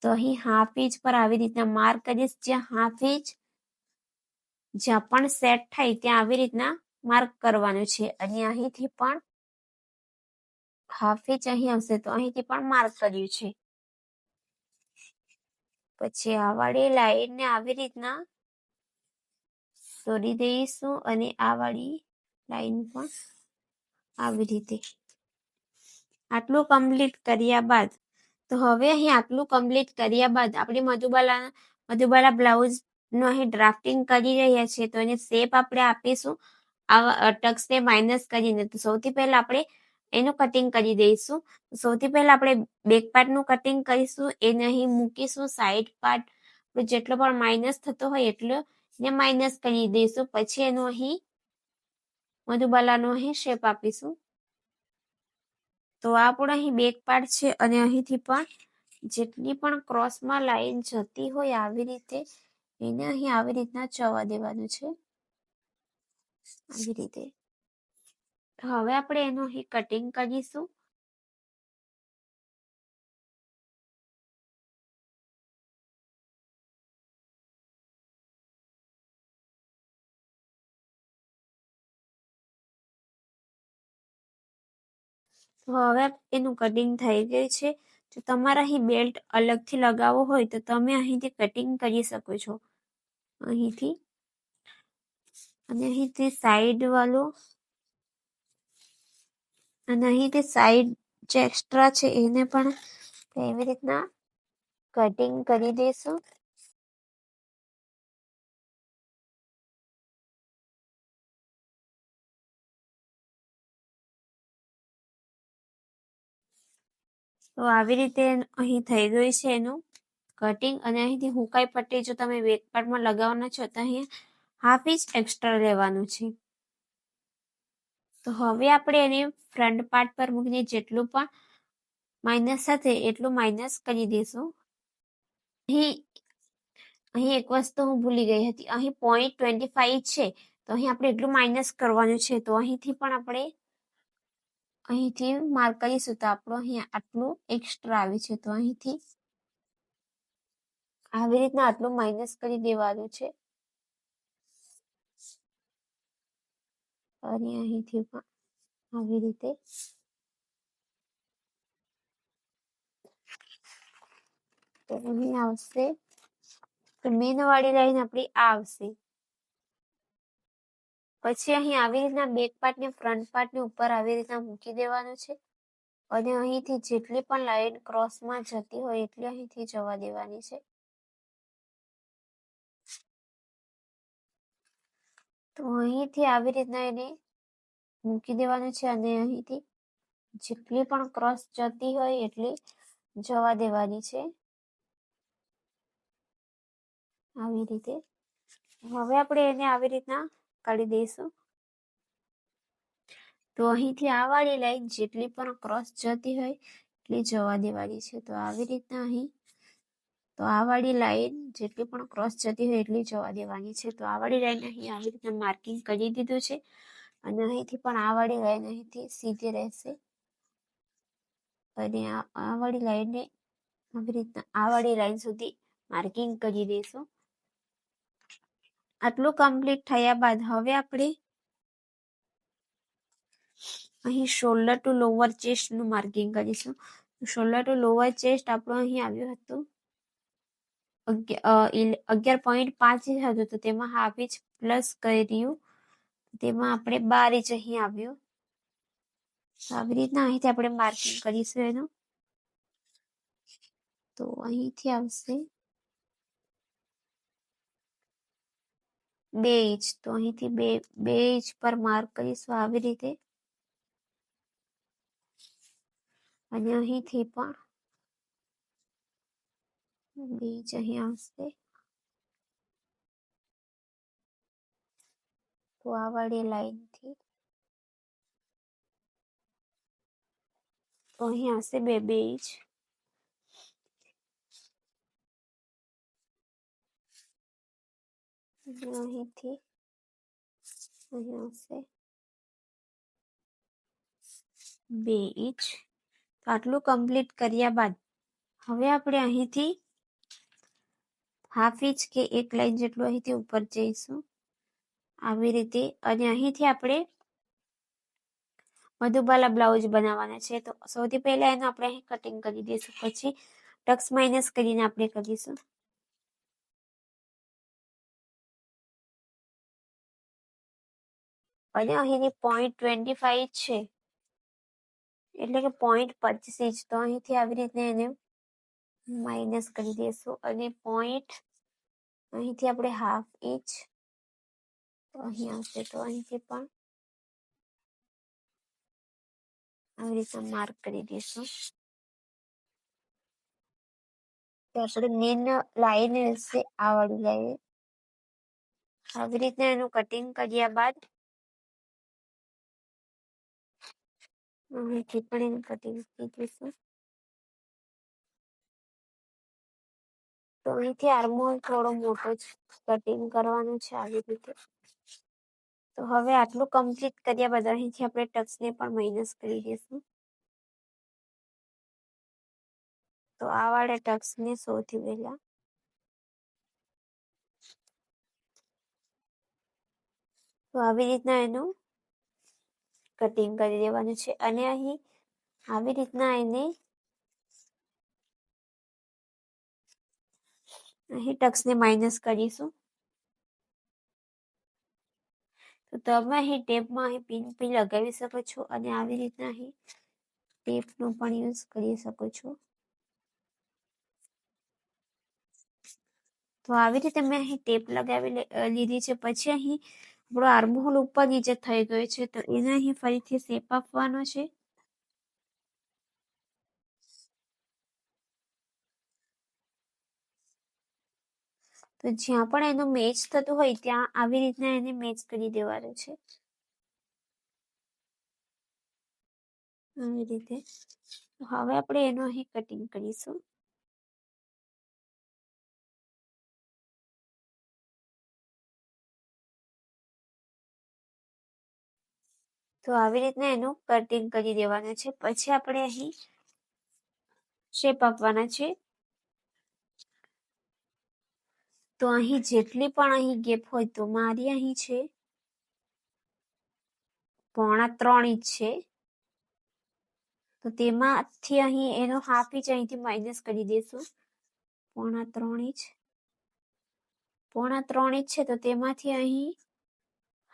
તો અહીં હાફ ઇંચ પર આવી રીતના માર્ક કરીશ. જ્યાં હાફ ઇંચ જ્યાં પણ સેટ થાય ત્યાં આવી રીતના માર્ક કરવાનું છે. અને અહીંથી પણ હાફ ઇંચ અહીં આવશે તો અહીંથી પણ માર્ક કર્યું છે. પછી આ વાળી લાઈનને આવી રીતના દોરી દઈશું અને આ વાળી લાઈન પણ આવી રીતે. આટલું કમ્પ્લીટ કર્યા બાદ તો હવે અહીં આટલું કમ્પ્લીટ કર્યા બાદ આપણે મધુબાલા બ્લાઉઝનું અહીં ડ્રાફ્ટિંગ કરી રહ્યા છીએ. તો એને શેપ આપણે આપીશું આ ટક્સને માઇનસ કરીને. તો સૌથી પહેલા આપણે એનું કટિંગ કરી દઈશું. સૌથી પહેલા આપણે બેક પાર્ટનું કટિંગ કરીશું. એને અહીં મૂકીશું સાઈડ પાર્ટ જેટલો પણ માઇનસ થતો હોય એટલો ને માઇનસ કરી દઈશું. પછી એનું અહીં મધુબાલાનો અહીં શેપ આપીશું. તો આ આપણો અહીં બેક પાર્ટ છે અને અહીંથી પણ જેટલી પણ ક્રોસમાં લાઈન જતી હોય આવી રીતે એને અહીં આવી રીતના જવા દેવાનું છે આવી રીતે. હવે આપણે એનું અહીં કટિંગ કરીશું. તો હવે એનું કટિંગ થઈ ગયું છે. જો તમારે અહીં બેલ્ટ અલગથી લગાવવો હોય તો તમે અહીંથી કટિંગ કરી શકો છો, અહીંથી. અને અહીંથી સાઈડ વાળો અને અહીંથી સાઈડ જે એક્સ્ટ્રા છે એને પણ એવી રીતના કટિંગ કરી દઈશું. તો આવી રીતે અહીં થઈ ગયું છે એનું કટિંગ. અને અહીંથી હુકાઈ પટ્ટી જો તમે બેક પાર્ટમાં લગાવવાના છો તો અહીંયા હાફ ઇંચ એક્સ્ટ્રા લેવાનું છે. તો હવે આપણે એને ફ્રન્ટ પાર્ટ પર મૂકીને જેટલું પણ માઇનસ સાથે એટલું માઇનસ કરી દઈશું. અહીં એક વસ્તુ હું ભૂલી ગઈ હતી. અહીં 0.25 છે તો અહીં આપણે એટલું માઇનસ કરવાનું છે. તો અહીંથી પણ આપણે અહીંથી માર્ક કરીશું તો આપણું અહીં આટલું એક્સ્ટ્રા આવે છે. તો અહીંથી આવી રીતના આટલું માઇનસ કરી દેવાનું છે. અને અહીંથી પણ આવી રીતે તો અહીં આવશે. તો મેન વાળી લાઈન આપણી આ આવશે. પછી અહીં આવી રીતના બેક પાર્ટ ને ફ્રન્ટ પાર્ટ ને ઉપર આવી રીતના મૂકી દેવાનું છે. અને અહીંથી જેટલી પણ લાઈન ક્રોસમાં જતી હોય એટલી અહીંથી જવા દેવાની છે. તો અહીંથી આવી રીતના એને મૂકી દેવાનું છે અને અહીંથી જેટલી પણ ક્રોસ જતી હોય એટલી જવા દેવાની છે, આવી રીતે. હવે આપણે એને આવી રીતના કાઢી દઈશું. તો અહીંથી આ વાળી લાઈન જેટલી પણ ક્રોસ જતી હોય એટલી જવા દેવાની છે. તો આવી રીતના અહીં તો આ વાળી લાઈન જેટલી પણ ક્રોસ જતી હોય એટલી જવા દેવાની છે. તો આ વાળી લાઈન અહીં આવી રીતના માર્કિંગ કરી દીધું છે. અને અહીંથી પણ આ વાળી લાઈન અહીંથી સીધી રહેશે. અને આ વાળી લાઈનને આવી રીતના આ વાળી લાઈન સુધી માર્કિંગ કરી દઈશું. આટલું કમ્પ્લીટ થયા બાદ હવે આપણે અહીં શોલ્ડર ટુ લોવર ચેસ્ટ નું માર્કિંગ કરીશું. શોલ્ડર ટુ લોવર ચેસ્ટ આપણું અહીં આવ્યું હતું 11.5 ઇંચ હતું. તો તેમાં હાફ ઇંચ પ્લસ કર્યું. તેમાં આપણે 12 ઇંચ અહીં આવ્યું. આવી રીતના અહીંથી આપણે માર્કિંગ કરીશું એનું. તો અહીંથી આવશે 2 ઇંચ. તો અહીંથી બે ઇંચ પર માર્ક કરીશું આવી રીતે. અને અહીંથી પણ 2 ઇંચ અહીં આવશે. તો આ વાળી લાઈનથી તો અહીં આવશે 2 ઇંચ. અહીંથી અહીં આવશે 2 ઇંચ. આટલું કમ્પ્લીટ કર્યા બાદ હવે આપણે અહીંથી હાફ ઇંચ કે 1 લાઈન જેટલું અહીંથી ઉપર જઈશું આવી રીતે. અને અહીંથી આપણે મધુબાલા બ્લાઉઝ બનાવવાના છે. તો સૌથી પહેલા એનું આપણે અહીં કટિંગ કરી દઈશું. પછી ટક્સ માઇનસ કરીને આપણે કરીશું. અને અહીંની 0.25 છે એટલે કે 0.25 ઇંચ. તો અહીંથી આવી રીતે એને માઇનસ કરી દઈશું. અને અહીંથી આપણે હાફ ઇંચ અહીં આવશે. તો અહીંથી પણ આવી રીતે માર્ક કરી દઈશું. તો આપણે મેન લાઈન રહેશે આ વાળી લાઈન. આવી રીતના એનું કટિંગ કર્યા બાદ અહીંથી પણ એનું કટિંગ કરી દઈશું. તો અહીંથી આર્મહોલ થોડો મોટો જ કટિંગ કરવાનું છે આવી રીતે. તો હવે આટલું કમ્પ્લીટ કર્યા બાદ અહીંથી આપણે ટક્સને પણ માઇનસ કરી દઈશું. તો આ વાળા ટક્સને સૌથી પહેલા તો આવી રીતના એનું કટિંગ કરી દેવાનું છે. અને અહીં આવી રીતના એને અહીં ટક્સને માઇનસ કરીશું. તો તમે અહીં ટેપમાં અહીં પિન પી લગાવી શકો છો અને આવી રીતના અહીં ટેપનો પણ યુઝ કરી શકો છો. તો આવી રીતે મેં અહીં ટેપ લગાવી લીધી છે. પછી અહીં આપણો આર્મહોલ ઉપર નીચે થઈ ગયો છે, તો એને અહીં ફરીથી શેપ આપવાનો છે. તો જ્યાં પણ એનું મેચ થતું હોય ત્યાં આવી રીતના એને મેચ કરી દેવાનું છે. આવી રીતે. હવે આપણે એનું અહીં કટિંગ કરીશું. તો આવી રીતના એનું કટિંગ કરી દેવાનું છે. પછી આપણે અહીં શેપ આપવાના છે. તો અહીં જેટલી પણ અહીં ગેપ હોય, તો મારી અહીં છે 3.25 ઇંચ છે. તો તેમાંથી અહીં એનો હાફ ઇંચ અહીંથી માઇનસ કરી દેશું. 3.25 ઇંચ 3.25 ઇંચ છે, તો તેમાંથી અહીં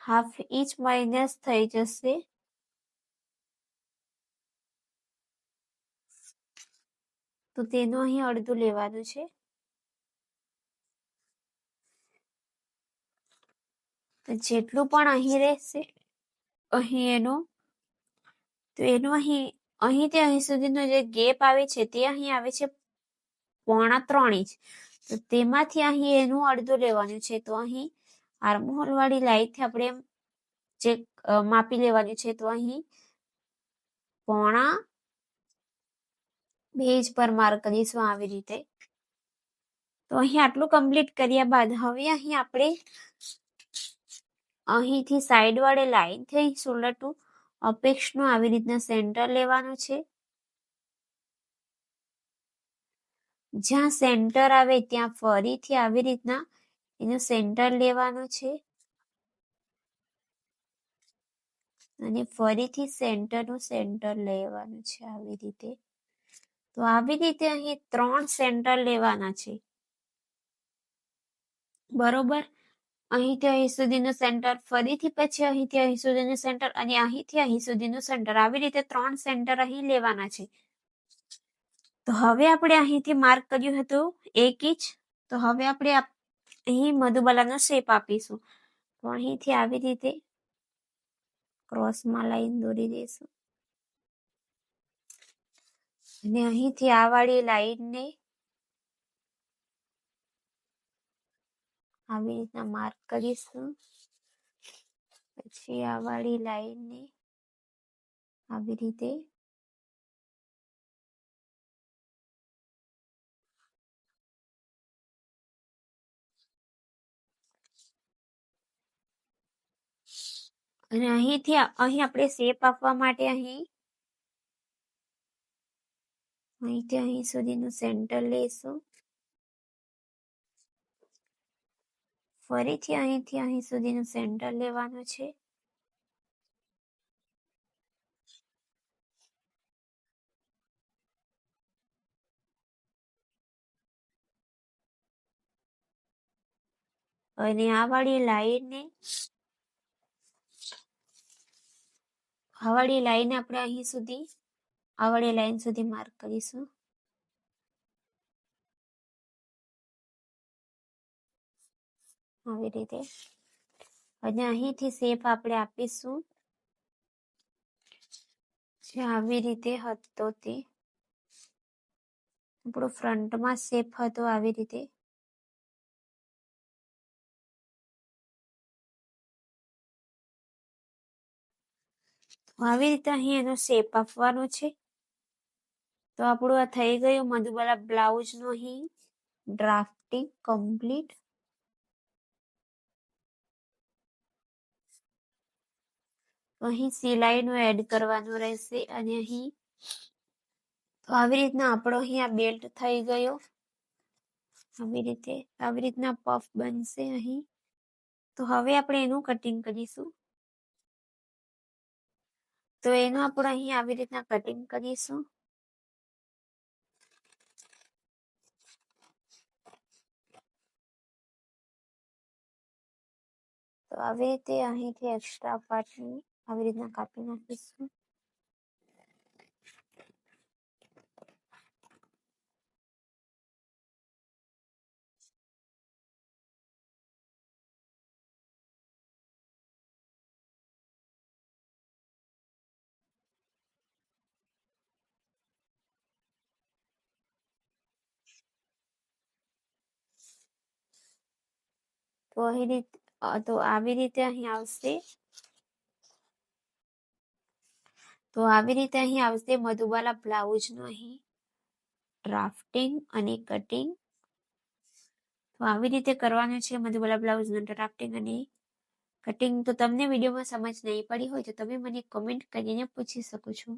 હાફ ઇંચ માઇનસ થઈ જશે. તો તેનું અહીં અડધું લેવાનું છે. તો જેટલું પણ અહીં રહેશે અહીં એનું, તો એનું અહીંથી અહીં સુધીનો જે ગેપ આવે છે તે અહીં આવે છે 3.25 ઇંચ. તો તેમાંથી અહીં એનું અડધું લેવાનું છે. તો અહીં આર્મહોલ વાળી લાઈનથી આપણે જે માપી લેવાની છે. તો અહીં 2.5 ઇંચ પર માર્ક કરીશું આવી રીતે. તો અહીં આટલું કમ્પ્લીટ કર્યા બાદ હવે અહીં આપણે અહીંથી સાઈડ વાળી લાઈનથી અહીં શોલ્ડર ટુ અપેક્ષનું આવી રીતના સેન્ટર લેવાનું છે. જ્યાં સેન્ટર આવે ત્યાં ફરીથી આવી રીતના એનું સેન્ટર લેવાનું છે અને ફરીથી સેન્ટરનું સેન્ટર લેવાનું છે આવી રીતે. તો આવી રીતે અહીં 3 સેન્ટર લેવાના છે. બરોબર. અહીંથી અહીં સુધીનું સેન્ટર, ફરીથી પછી અહીંથી અહીં સુધીનું સેન્ટર અને અહીંથી અહીં સુધીનું સેન્ટર, આવી રીતે 3 સેન્ટર અહીં લેવાના છે. તો હવે આપણે અહીંથી માર્ક કર્યું હતું 1 ઇંચ. તો હવે આપણે અહીં મધુબાલાનો શેપ આપીશું. તો અહીંથી આવી રીતે ક્રોસમાં લાઈન દોરી દઈશું અને અહીંથી આ વાળી લાઈનને આવી રીતના માર્ક કરીશું. પછી આ વાળી લાઈનને આવી રીતે અને અહીંથી અહીં આપણે શેપ આપવા માટે અહીંથી અહીં સુધીનું સેન્ટર લઈશું. ફરીથી અહીંથી અહીં સુધીનું સેન્ટર લેવાનું છે. અને આ વાળી લાઈન આપણે અહીં સુધી આ વાળી લાઈન સુધી માર્ક કરીશું. આવી રીતે અને અહીંથી શેપ આપણે આપીશું જે આવી રીતે હતો તે આપણો ફ્રન્ટમાં શેપ હતો આવી રીતે. આવી રીતે અહીં એનો શેપ આપવાનો છે. તો આપણું આ થઈ ગયું મધુબાલા બ્લાઉઝનું અહીં ડ્રાફ્ટિંગ કમ્પ્લીટ. અહીં સિલાઈનું એડ કરવાનું રહેશે અને અહીં તો આવી રીતના આપણો અહીં આ બેલ્ટ થઈ ગયો. આવી રીતના પફ બનશે અહીં. તો હવે આપણે એનું કટિંગ કરીશું. તો તો એનું આપણે અહીં આવી રીતના કટિંગ કરીશું. તો આવી રીતે અહીંથી એક્સ્ટ્રા પાર્ટને આવી રીતના કાપી નાખીશું. તો આવી રીતે અહીં આવશે. તો આવી રીતે અહીં આવશે મધુબાલા બ્લાઉઝનું અહીં ડ્રાફ્ટિંગ અને કટિંગ. તો આવી રીતે કરવાનું છે મધુબાલા બ્લાઉઝનું ડ્રાફ્ટિંગ અને કટિંગ. તો તમને વિડીયોમાં સમજ નહીં પડી હોય તો તમે મને કોમેન્ટ કરીને પૂછી શકો છો.